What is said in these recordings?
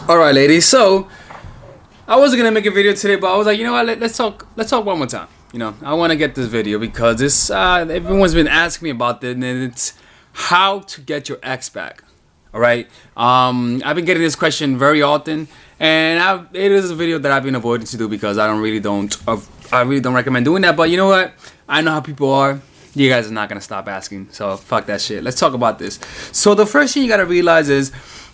All right, ladies. So I wasn't gonna make a video today, but I was like, you know what? Let's talk. Let's talk one more time. I want to get this video because this everyone's been asking me about this, and it's how to get your ex back. All right. I've been getting this question very often, and it is a video that I've been avoiding to do because I really don't recommend doing that. But you know what? I know how people are. You guys are not gonna stop asking, so fuck that shit. Let's talk about this. So the first thing you gotta realize is,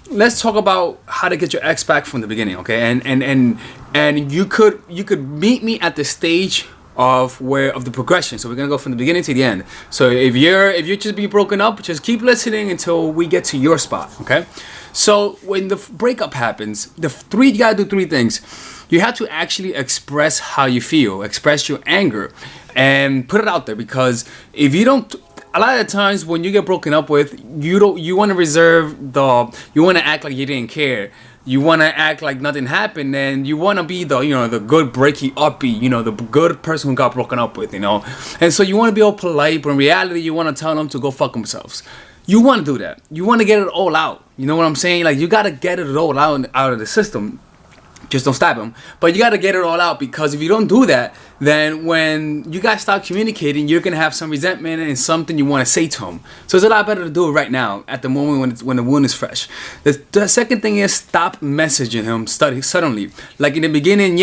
let's talk about how to get your ex back from the beginning, okay? And you could meet me at the stage of the progression. So we're gonna go from the beginning to the end. So if you're just being broken up, just keep listening until we get to your spot, okay? So when the breakup happens, you gotta do three things. You have to actually express how you feel, express your anger, and put it out there. Because if you don't, a lot of the times when you get broken up with, you want to you want to act like you didn't care. You want to act like nothing happened, and you want to be the good breaky uppy, the good person who got broken up with, And so you want to be all polite, but in reality, you want to tell them to go fuck themselves. You want to do that. You want to get it all out. You know what I'm saying? Like, you got to get it all out of the system. Just don't stab him. But you got to get it all out, because if you don't do that, then when you guys start communicating, you're going to have some resentment and something you want to say to him. So it's a lot better to do it right now, at the moment when the wound is fresh. The second thing is, stop messaging him suddenly. Like in the beginning,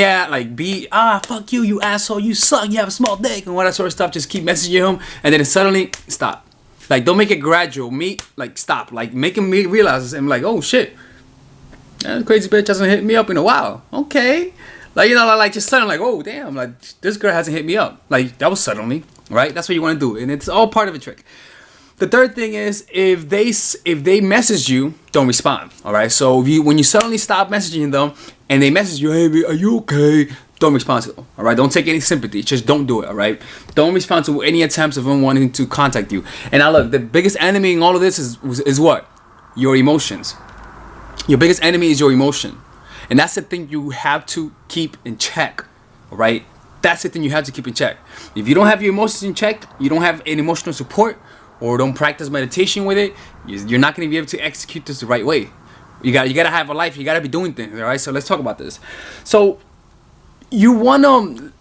fuck you, you asshole, you suck, you have a small dick, and all that sort of stuff. Just keep messaging him, and then suddenly stop. Like, don't make it gradual. Stop. Like, make him realize, and like, oh shit. That crazy bitch hasn't hit me up in a while. Okay. Just suddenly, like, oh, damn, like, this girl hasn't hit me up. Like, that was suddenly, right? That's what you want to do. And it's all part of a trick. The third thing is, if they message you, don't respond, all right? So when you suddenly stop messaging them and they message you, hey, are you okay? Don't respond to them, all right? Don't take any sympathy. Just don't do it, all right? Don't respond to any attempts of them wanting to contact you. And now, look, the biggest enemy in all of this is what? Your emotions. Your biggest enemy is your emotion. And that's the thing you have to keep in check, all right? That's the thing you have to keep in check. If you don't have your emotions in check, you don't have any emotional support, or don't practice meditation with it, you're not going to be able to execute this the right way. You got to have a life. You got to be doing things, all right? So let's talk about this. So you want to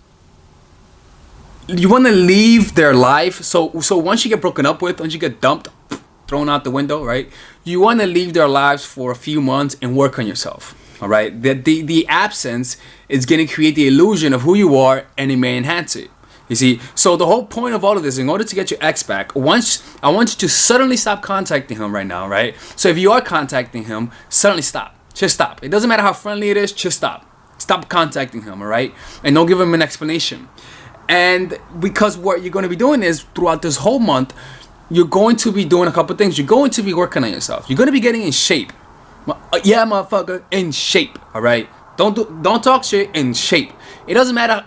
leave their life. So once you get broken up with, once you get dumped, thrown out the window, right? You want to leave their lives for a few months and work on yourself, all right? The absence is going to create the illusion of who you are, and it may enhance it. You see, so the whole point of all of this, in order to get your ex back, I want you to suddenly stop contacting him right now, right? So if you are contacting him, suddenly stop. Just stop. It doesn't matter how friendly it is, just stop. Stop contacting him, all right? And don't give him an explanation. And because what you're going to be doing is, throughout this whole month, you're going to be doing a couple things. You're going to be working on yourself. You're going to be getting in shape. Yeah, motherfucker, in shape, all right? Don't talk shit, in shape. It doesn't matter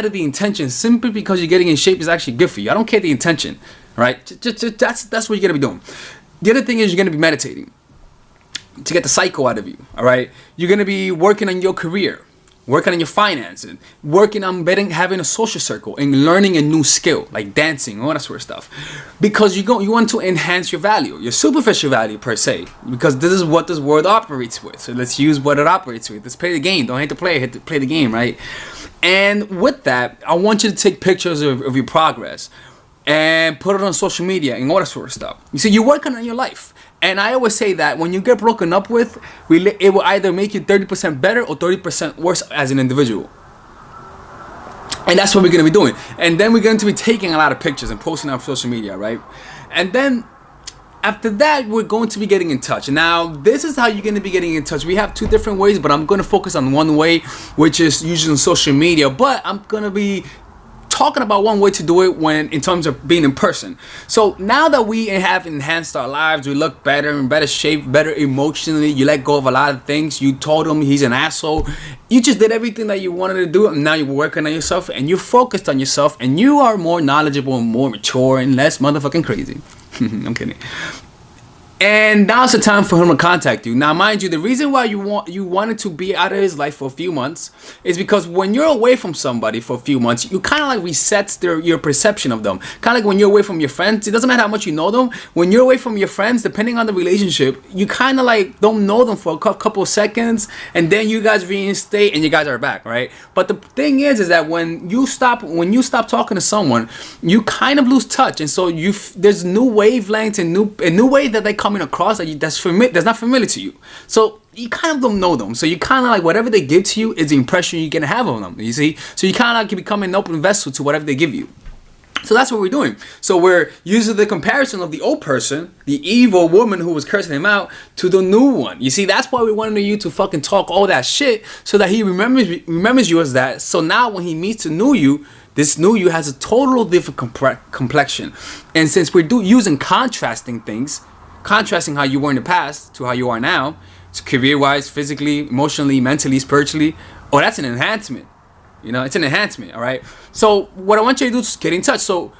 the intention. Simply because you're getting in shape is actually good for you. I don't care the intention, all right? That's what you're going to be doing. The other thing is, you're going to be meditating to get the psycho out of you, all right? You're going to be working on your career, working on your finances, working on having a social circle, and learning a new skill like dancing, all that sort of stuff. Because you want to enhance your value, your superficial value per se. Because this is what this world operates with. So let's use what it operates with. Let's play the game. Don't hate to play, hate to play the game, right? And with that, I want you to take pictures of your progress and put it on social media and all that sort of stuff. You see, you're working on your life. And I always say that when you get broken up with, it will either make you 30% better or 30% worse as an individual. And that's what we're going to be doing. And then we're going to be taking a lot of pictures and posting on social media, right? And then after that, we're going to be getting in touch. Now, this is how you're going to be getting in touch. We have two different ways, but I'm going to focus on one way, which is using social media. But I'm going to be talking about one way to do it in terms of being in person. So now that we have enhanced our lives, we look better, in better shape, better emotionally, you let go of a lot of things. You told him he's an asshole. You just did everything that you wanted to do, and now you're working on yourself, and you're focused on yourself, and you are more knowledgeable and more mature and less motherfucking crazy. I'm kidding. And now's the time for him to contact you. Now, mind you, the reason why you wanted to be out of his life for a few months is because when you're away from somebody for a few months, you kind of like resets your perception of them. Kind of like when you're away from your friends, it doesn't matter how much you know them. When you're away from your friends, depending on the relationship, you kind of like don't know them for a couple of seconds, and then you guys reinstate and you guys are back, right? But the thing is that when you stop talking to someone, you kind of lose touch, and so there's new wavelengths and new way that they come across that's not familiar to you. So you kind of don't know them. So you kind of like whatever they give to you is the impression you're gonna have on them. You see? So you kind of like become an open vessel to whatever they give you. So that's what we're doing. So we're using the comparison of the old person, the evil woman who was cursing him out, to the new one. You see, that's why we wanted you to fucking talk all that shit so that he remembers you as that. So now when he meets the new you, this new you has a total different complexion. And since we're using contrasting things, contrasting how you were in the past to how you are now, career-wise, physically, emotionally, mentally, spiritually, that's an enhancement. You know, it's an enhancement, all right? So what I want you to do is get in touch. So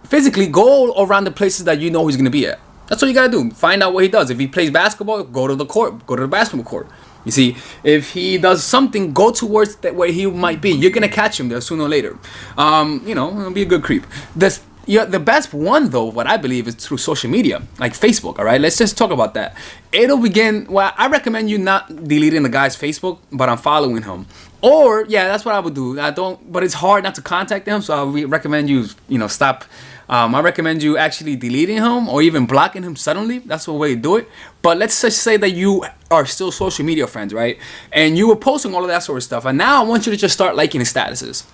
physically, go around the places that you know he's going to be at. That's all you got to do. Find out what he does. If he plays basketball, go to the court. Go to the basketball court. You see, if he does something, go towards where he might be. You're going to catch him there sooner or later. It'll be a good creep. The best one, though, what I believe, is through social media, like Facebook, all right? Let's just talk about that. I recommend you not deleting the guy's Facebook, but unfollowing him. Or, that's what I would do. But it's hard not to contact him, so I recommend you, stop. I recommend you actually deleting him or even blocking him suddenly. That's the way to do it. But let's just say that you are still social media friends, right? And you were posting all of that sort of stuff. And now I want you to just start liking his statuses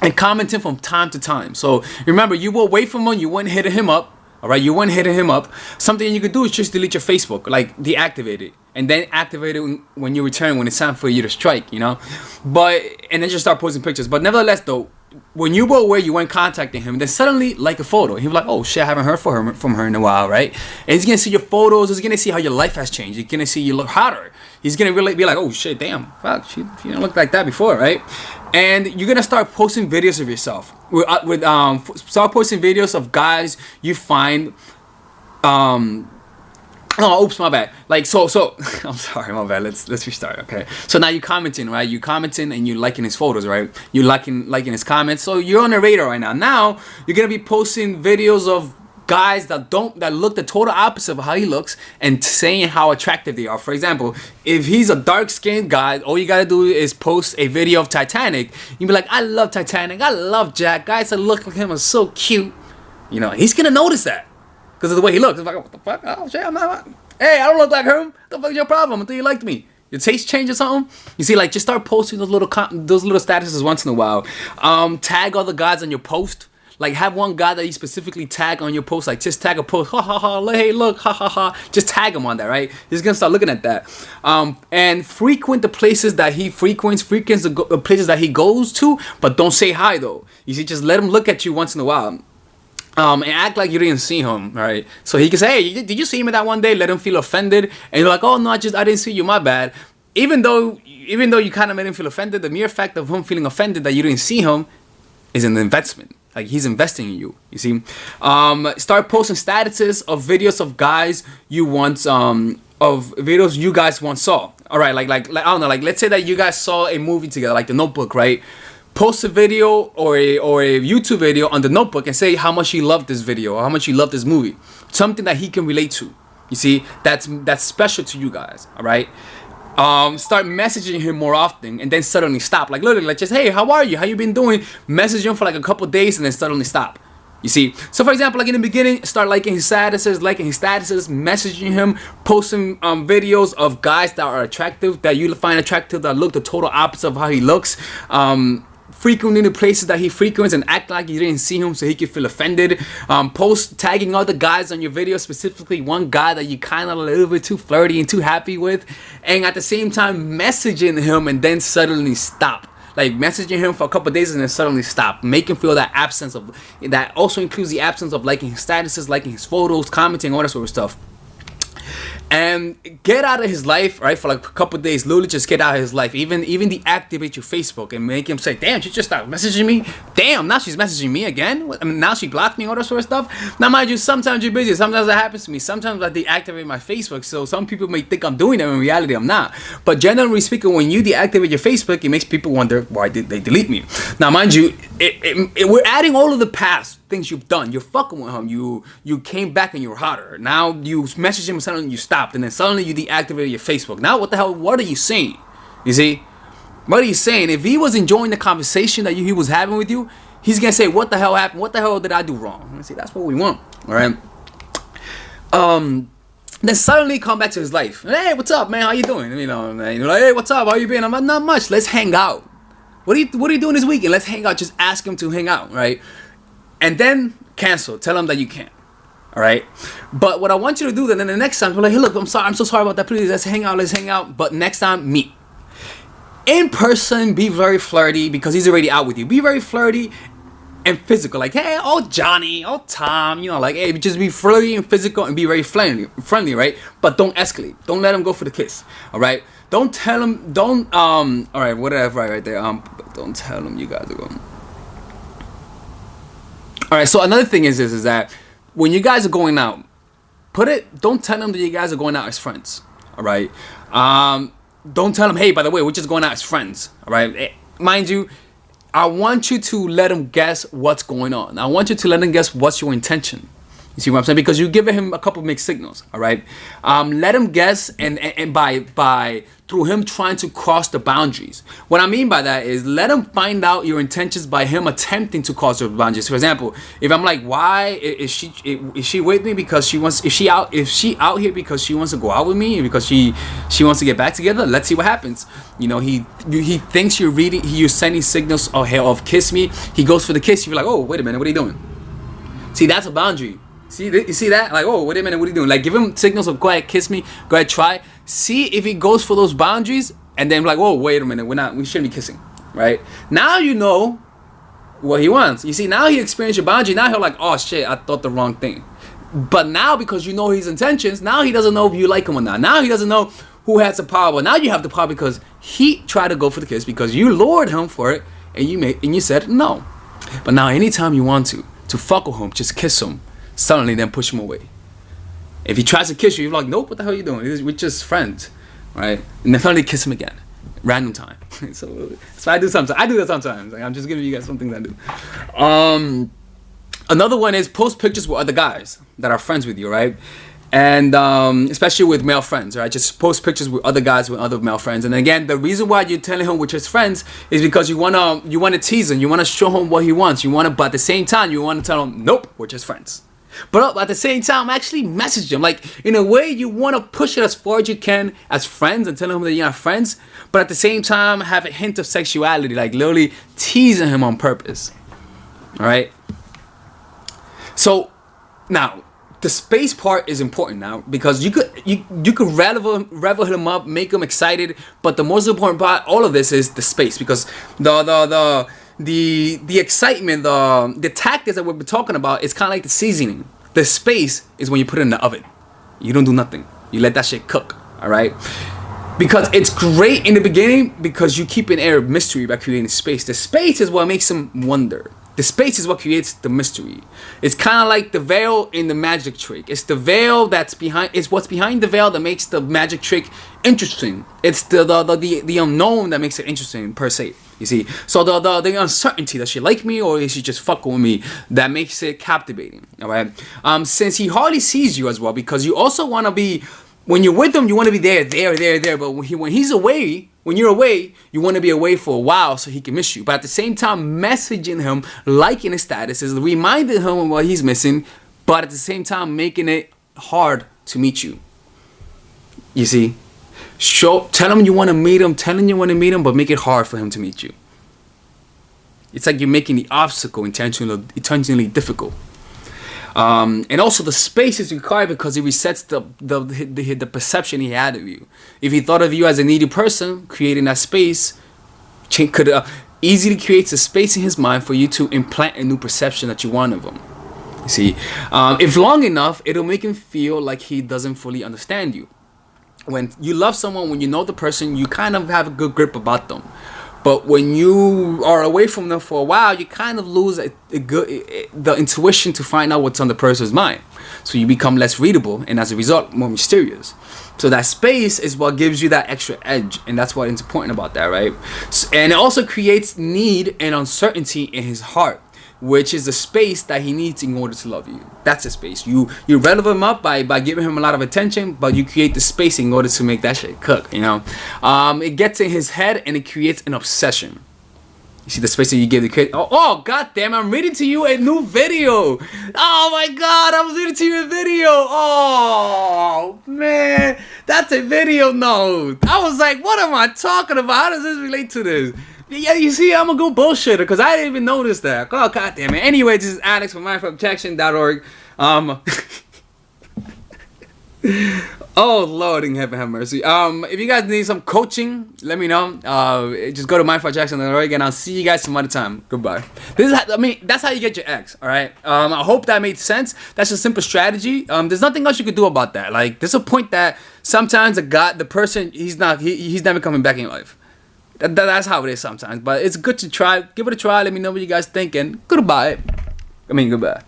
and commenting from time to time. So remember, you were away from him, you weren't hitting him up. All right, you weren't hitting him up. Something you could do is just delete your Facebook, like deactivate it, and then activate it when you return, when it's time for you to strike, and then just start posting pictures. But nevertheless, though, when you were away, you weren't contacting him, then suddenly like a photo, he was like, oh shit, I haven't heard from her in a while, right? And he's gonna see your photos, he's gonna see how your life has changed, he's gonna see you look hotter, he's gonna really be like, oh shit, damn, fuck, she didn't look like that before, right? And you're gonna start posting videos of yourself. Start posting videos of guys you find. Oops, my bad. Like so. I'm sorry, my bad. Let's restart. Okay. So now you're commenting, right? You're commenting and you're liking his photos, right? You're liking his comments. So you're on the radar right now. Now you're gonna be posting videos of guys that look the total opposite of how he looks and saying how attractive they are. For example, if he's a dark-skinned guy, all you gotta do is post a video of Titanic. You be like, I love Titanic, I love Jack. Guys that look like him are so cute. He's gonna notice that because of the way he looks. It's like, what the fuck? Oh shit, hey, I don't look like him. What the fuck is your problem? Until you liked me. Your taste change or something? You see, like, just start posting those little statuses once in a while. Tag other guys on your post. Like, have one guy that you specifically tag on your post. Like, just tag a post. Ha, ha, ha. Hey, look. Ha, ha, ha. Just tag him on that, right? He's going to start looking at that. And frequent the places that he frequents. Frequent the places that he goes to. But don't say hi, though. You see, just let him look at you once in a while. And act like you didn't see him, right? So he can say, hey, did you see me that one day? Let him feel offended. And you're like, oh, no, I didn't see you. My bad. Even though you kind of made him feel offended, the mere fact of him feeling offended that you didn't see him is an investment. Like, he's investing in you. You see, start posting statuses of videos of guys you once saw. All right, like I don't know. Like, let's say that you guys saw a movie together, like The Notebook, right? Post a video or a YouTube video on The Notebook and say how much you love this video or how much you love this movie. Something that he can relate to. You see, that's special to you guys. All right. Start messaging him more often and then suddenly stop. Like, literally, like, just, hey, how are you? How you been doing? Message him for like a couple days and then suddenly stop. You see? So, for example, like in the beginning, start liking his statuses, messaging him, posting videos of guys that are attractive, that you find attractive, that look the total opposite of how he looks. Frequenting the places that he frequents and act like you didn't see him so he could feel offended. Post tagging other guys on your video, specifically one guy that you kind of a little bit too flirty and too happy with, and at the same time messaging him and then suddenly stop. Like, messaging him for a couple of days and then suddenly stop. Make him feel that absence of, that also includes the absence of liking his statuses, liking his photos, commenting, all that sort of stuff. and get out of his life, right, for like a couple of days. Literally just get out of his life. Even deactivate your Facebook and make him say, damn, she just stopped messaging me. Damn, now she's messaging me again. I mean, now she blocked me, all that sort of stuff. Now, mind you, sometimes you're busy. Sometimes that happens to me. Sometimes I deactivate my Facebook. So some people may think I'm doing that. In reality, I'm not. But generally speaking, when you deactivate your Facebook, it makes people wonder, why did they delete me? Now, mind you, we're adding all of the past things you've done. You're fucking with him. You came back and you were hotter. Now you messaged him and suddenly you stopped, and then suddenly you deactivated your Facebook. Now what the hell? What are you saying? You see, what are you saying? If he was enjoying the conversation that he was having with you, he's gonna say, "What the hell happened? What the hell did I do wrong?" See, that's what we want. All right. Then suddenly come back to his life. Hey, what's up, man? How you doing? You know, man. You're like, hey, what's up? How you been? I'm like, not much. Let's hang out. What are you doing this weekend? Let's hang out. Just ask him to hang out, right? And then cancel. Tell him that you can't. All right. But what I want you to do then, the next time, we're like, hey, look, I'm sorry. I'm so sorry about that. Please, let's hang out. Let's hang out. But next time, meet. In person, be very flirty because he's already out with you. Be very flirty and physical. Like, hey, oh, Johnny, oh, Tom. You know, like, hey, just be flirty and physical and be very friendly, right? But don't escalate. Don't let him go for the kiss. All right. Don't tell him. All right. What did I write right there? Don't tell him you guys are going. All right, so another thing is that when you guys are going out, don't tell them that you guys are going out as friends, all right? Don't tell them, hey, by the way, we're just going out as friends, all right? Mind you, I want you to let them guess what's going on. I want you to let them guess what's your intention. You see what I'm saying? Because you're giving him a couple mixed signals, all right? Let him guess, and by through him trying to cross the boundaries. What I mean by that is let him find out your intentions by him attempting to cross the boundaries. For example, if I'm like, why is she with me because she wants? Is she out here because she wants to go out with me, because she wants to get back together? Let's see what happens. You know, he thinks you're sending signals of kiss me. He goes for the kiss. You're like, oh, wait a minute, what are you doing? See, that's a boundary. You see that? Like, oh, wait a minute, what are you doing? Like, give him signals of go ahead, kiss me, go ahead, try. See if he goes for those boundaries, and then like, oh, wait a minute, we shouldn't be kissing, right? Now you know what he wants. You see, now he experienced your boundary. Now he's like, oh shit, I thought the wrong thing. But now because you know his intentions, now he doesn't know if you like him or not. Now he doesn't know who has the power. But now you have the power because he tried to go for the kiss because you lured him for it, and you said no. But now anytime you want to fuck with him, just kiss him. Suddenly then push him away. If he tries to kiss you, you're like, nope, what the hell are you doing? We're just friends, right? And then finally kiss him again, random time. so I do sometimes. I do that sometimes. Like, I'm just giving you guys something that I do. Another one is post pictures with other guys that are friends with you, right? And especially with male friends, right? Just post pictures with other guys, with other male friends. And again, the reason why you're telling him with his friends is because you wanna tease him, you wanna show him what he wants, but at the same time you wanna tell him, nope, we're just friends. But at the same time, actually message him. Like, in a way, you want to push it as far as you can as friends and tell him that you're not friends. But at the same time, have a hint of sexuality. Like, literally teasing him on purpose. All right? So, now, the space part is important now. Because you could revel him up, make him excited. But the most important part, all of this, is the space. Because the excitement, the tactics that we've been talking about is kind of like the seasoning. The space is when you put it in the oven. You don't do nothing. You let that shit cook, all right? Because it's great in the beginning because you keep an air of mystery by creating space. The space is what makes him wonder. The space is what creates the mystery. It's kind of like the veil in the magic trick. It's the veil that's behind. It's what's behind the veil that makes the magic trick interesting. It's the unknown that makes it interesting per se. You see, so the uncertainty, does she like me or is she just fucking with me, that makes it captivating. All right. Since he hardly sees you as well, because you also want to be, when you're with him, you want to be there. But when he's away, when you're away, you want to be away for a while so he can miss you. But at the same time, messaging him, liking his statuses, reminding him of what he's missing, but at the same time, making it hard to meet you. You see? Tell him you want to meet him, but make it hard for him to meet you. It's like you're making the obstacle intentionally difficult. And also the space is required because it resets the perception he had of you. If he thought of you as a needy person, creating that space could easily create a space in his mind for you to implant a new perception that you want of him. You see, if long enough, it'll make him feel like he doesn't fully understand you. when you love someone, when you know the person, you kind of have a good grip about them. But when you are away from them for a while, you kind of lose the intuition to find out what's on the person's mind. So you become less readable, and as a result, more mysterious. So that space is what gives you that extra edge, and that's what's important about that, right? And it also creates need and uncertainty in his heart, which is the space that he needs in order to love you. That's the space. You revel him up by giving him a lot of attention, but you create the space in order to make that shit cook, you know? It gets in his head, and it creates an obsession. You see the space that you give the kid. Oh, god damn, I'm reading to you a new video. Oh my god, I was reading to you a video. Oh man, that's a video note. I was like, what am I talking about? How does this relate to this? Yeah, you see, I'm a good bullshitter because I didn't even notice that. Oh, god damn it. Anyway, this is Alex from mindfulprotection.org. Oh, Lord in heaven have mercy. If you guys need some coaching, let me know. Just go to mindfulprotection.org, and I'll see you guys some other time. Goodbye. That's how you get your ex, all right? I hope that made sense. That's a simple strategy. There's nothing else you could do about that. Like, there's a point that sometimes the person, he's never coming back in your life. That's how it is sometimes. But it's good to try. Give it a try. Let me know what you guys think. And goodbye. Goodbye.